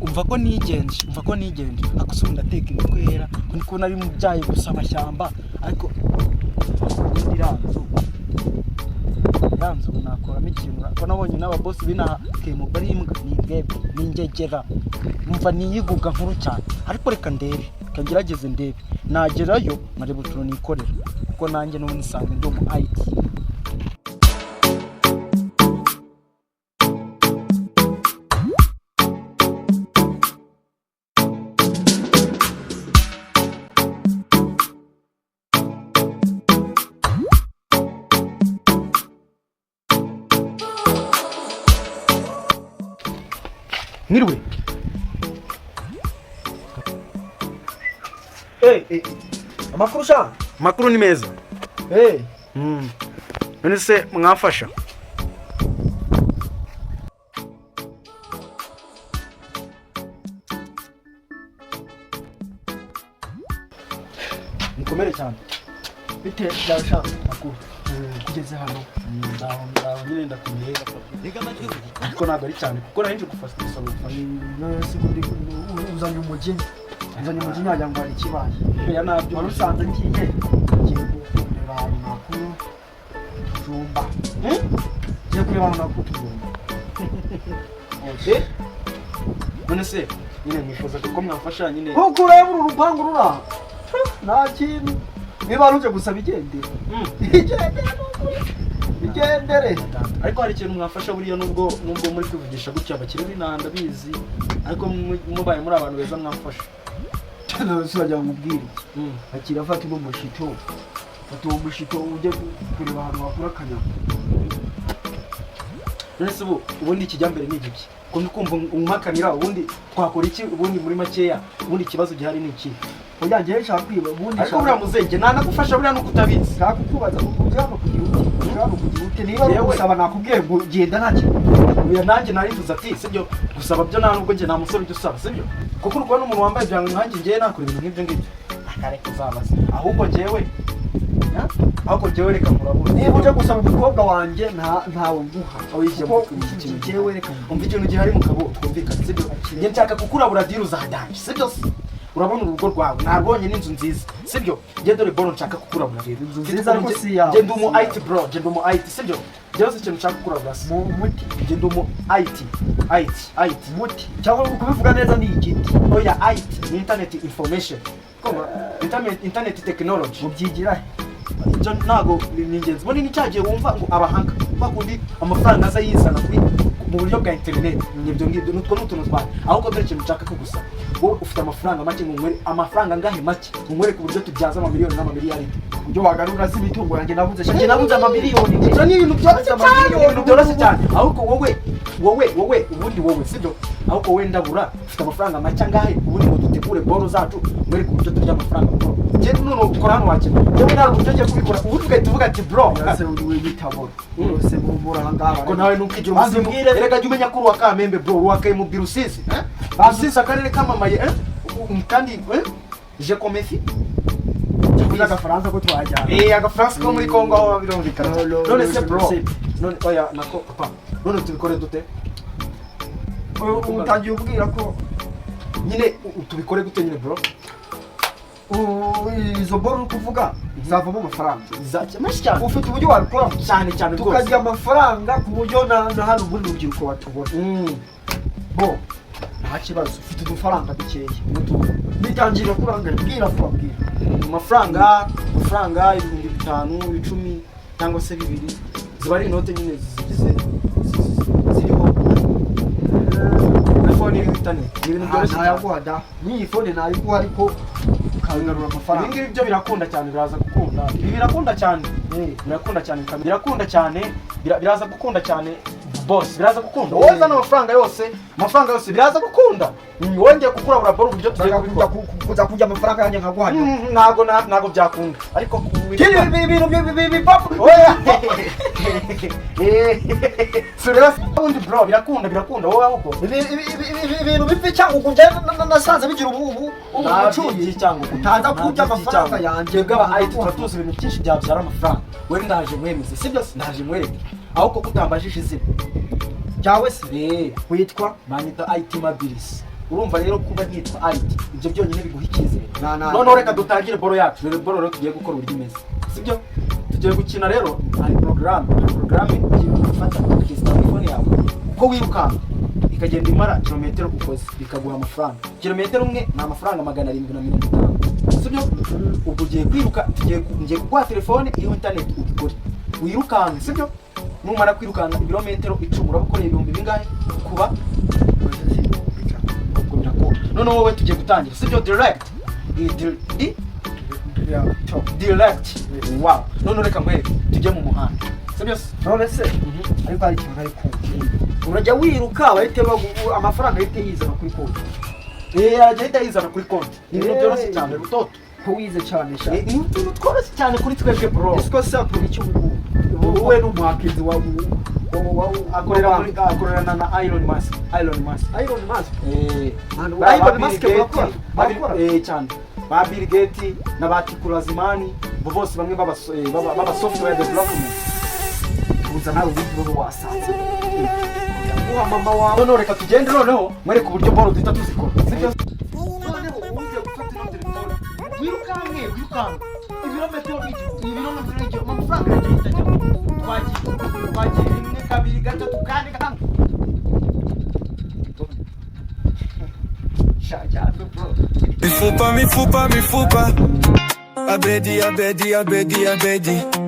umva ko nigenje akusubira ndateka imikwera kuko nari mubyaye gusa amashyamba ariko iranzu nakoramo ikintu ko nabonye n'ababosi binahakemu bari imbwa n'ingegera umva niyiguga nkuru cyane ariko reka ndebe kagerageze ndebe nagerayo nkareba utuntu nikorera kuko nanjye n'ubundi nsanzwe ndi umu IT. Mwiriwe. Amakuru sha? Makuru ni meza. None se mwafasha? Nikomere cyane. Bite byasha makuru. Kugeze hano ndaho nyine ndakomeye ariko ntabwo ari cyane kuko narinje gufasha isaba uzanye umujyi nyajya ngo ari kibaye ya nabyo warusanze ngiye kureba makuru jumba je kureba makuru jumba none se nyine mwifuza ko mwafasha nyine kuko ureba urupangu rura nta kintu niba ruje gusaba igendere igendere ariko hari ikintu mwafasha buriya nubwo muri kwivugisha gutya abakire binanda bizi ariko mubaye muri abantu beza mwafasha surajya mubwira akira afata umushito umushito ujye kureba ahantu bakura akanyama none se ubundi ikijyambere ni igiki ko ndikumva umuhakanira ubundi twakora iki ubundi muri makeya ubundi ikibazo gihari ni iki oya ngiye nshaka kwiba ubundi ariko buriya muzenge nanagufasha buriya nuko utabizi nshaka kukubaza kugira uti niba gusaba nakubwiye ngo genda nta kintu uya nanjye narivuze ati sibyo gusaba byo nta nubwo nge nta musore ujya usaba sibyo kuko urukubona umuntu wambaye ibyango nkanjye ngiye nakora ibintu nk'ibyo ngibyo akareka uzabaza ahubwo njyewe reka murabona niba uje gusaba umukobwa wanjye ntawe nguha njyewe reka umva ikintu gihari mu kabo twumvikane sibyo njye nshaka kukurabura diri uzadanje sibyo se urabona urugo rwawe narbonye n'inzu nziza sibyo njye dore boro nshaka kukurabura rero inzu nziza ariko si yawe njye ndi umu IT bro njye ndi umu IT sibyo njyewe se ikintu nshaka kukurabura mu muti njye ndi umu IT muti cyangwa kubivuga neza ni igiti oya IT ni internet information internet technology mubyigira ibyo ntago ni ingenzi ubundi nicyagiye wumva ngo abahanga bakundi amafaranga aza yizana mu buryo bwa internet nibyo ngibyo nutwo n'utuntu twawe ahubwo dore ikintu nshaka kugusa wowe ufite amafaranga make nkumwere amafaranga ngahe make nkumwere ku buryo tubyaza amamiliyoni n'amamiliyari ibyo wagarura si imitungo yanjye nabuze amamiliyoni ibyo ni ibintu byoroshye cyane ahubwo wowe ubundi wowe sibyo ahubwo wowe ndabura ufite amafaranga make angahe ubundi ngo dutegure boro zacu mwere ku buryo turya amafaranga bro njye none ukora hano wakina njyewe nta buryo ngiye kubikora ubu tugahita uvuga ati bro ese uri witabora urose mubura ahangaha ko nawe nukigira umuzimu erega jya umenya ko uri uwa Kamembe bro uwakaye mu biro usizi usizi akarere kamamaye kandi je komefi tuvuga agafaransa ko twajyana agafaransa ko muri Kongo aho birumvikana none se bro none oya nako papa none tubikore dute utangiye ubwira ko nyine tubikore gute nyine bro izo boro uri kuvuga zavamo amafaranga menshi cyane ufite uburyo wabikora cyane rwose tukagira amafaranga ku buryo na hano muri rubyiruko watubona bo nta kibazo ufite udufaranga dukeya bitangira kurangana bwira kubabwira amafaranga 5,000 10 cyangwa se 2 ziba ari inote nyine ziriho iPhone internet ibintu byoroshye nayaguhada ni iPhone nayiguha ariko ukangarura amafaranga ibingibi byo birakunda cyane biraza gukunda birakunda cyane biraza gukunda cyane boss biraza gukunda wowe zana amafaranga yose biraza gukunda wongeye kukurabura boro uburyo tugiye kuza kujya amafaranga yanjye nkaguhanya ntago byakunda ariko ibintu papu oya sura undi bro birakunda wowe ahubwo ibintu bipfi cyangwa kujya nasanze bigira ubucuyi cyangwa utaza kujya amafaranga yanjye bwa IT turatuzi ibintu byinshi byabyara amafaranga we ndaje mwemeze sibyo ndaje mwereke ahubwo kutambajije izina ryawe se witwa banyita IT Mabilis. Urumva rero kuba nitwa IT ibyo byonyine biguha icyizere. No Reka dutangire boro yacu. Rero boro rero tugiye gukora uburyo imeze, sibyo? Tugiye gukina rero hari programme igiye gufata telefone yawe uko wirukanka ikagenda imara kilometero ukoze bikaguha amafaranga. Kilometero umwe ni amafaranga 750, sibyo? Ubwo ugiye kwiruka ngiye kuguha telefone iyo internet ukore wirukanka, sibyo? Numara kwirukanka ibirometero 10 urabakoreye ibihumbi bingahe kuba no wowe tugiye gutangira, sibyo? Direct. Wow. None reka mwere tujye mu muhanda, sibyo? none se ariko hari ikintu ari urajya wiruka bahite amafaranga ahite yizana kuri konti. Arajya yizana kuri konti. Ibintu byoroshye cyane rutoto. Ko wize cyane sha. Ni ibintu tworoshye cyane kuri twebwe bro. Siko sample icy'ubu. Wowe n'umuhakizi wa akorera na Elon Musk. Elon Musk bakora cyane. Ba Bill Gates na ba Tikurazimani bose bamwe baba software development. Uza nawe witwa wasanze. Mama wawe. None reka tugende noneho mwereke uburyo boro duhita tuzikora, sibyo? Wirukanka ibirometero amafaranga agenda ajya twagiye rimwe kabiri gatatu kane gatanu. Il faut pas, Abedi, Abedi, Abedi, Abedi.